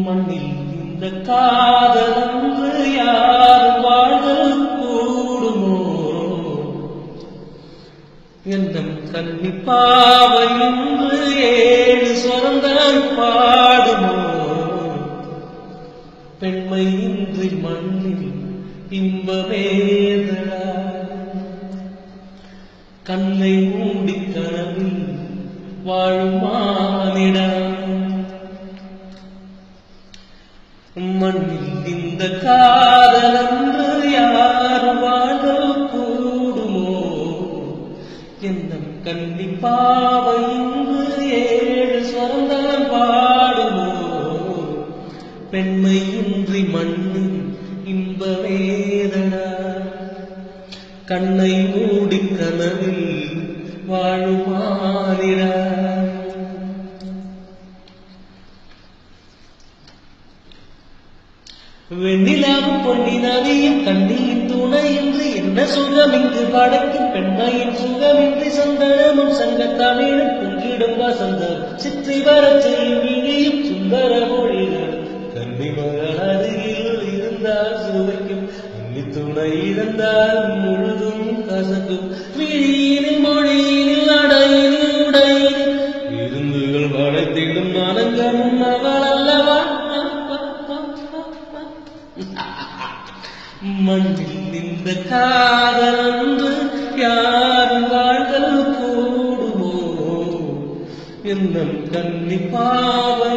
மண்ணில் இந்த காதலன்று யார் வாழ்தல் கூடுமோ எந்தம் கன்னிப்பாவை என்று 7 சொரந்தான் பாடுமோ பெண்மை இன்றி மண்ணில் இன்பமேதடா கண்ணை மூடி கனவில் வாழுமானிடா மண்ணில் இந்த காதலன்று யார் வாழ்தல் கூடுமோ எந்தம் கன்னிப்பாவை இன்று 7 சொரந்தான் பாடுமோ பெண்மை இன்றி மண்ணில் இன்பவேதனா கண்ணை மூடி கனவில் வாழுமானிடா வெண்ணிலாவும் பொன்னினாவியும் கண்ணியின் துணையின்றி என்ன சுகம் இங்கு படைக்கும் பெண்மையின் சுகமின்றி சந்தனமும் சங்கத்தமிழும் பொங்கிடும் வசந்தம் சிற்றி வரச் செய்யும் இனியும் சுந்தர மொழிகள் கன்னிமகள் அருகில் இருந்தால் சுவைக்கும் அன்னி துணை இருந்தால் முழுதும் கசக்கும் விழியினில் மொழியினில் அடையினில் உடையினில் விருந்துகள் படைத்திடும் மனங்களும் அவள் அல்லவா மண்ணில் இந்த காதலன்று யார் வாழ்தல் கூடுமோ என்னும் கன்னிப்பாவை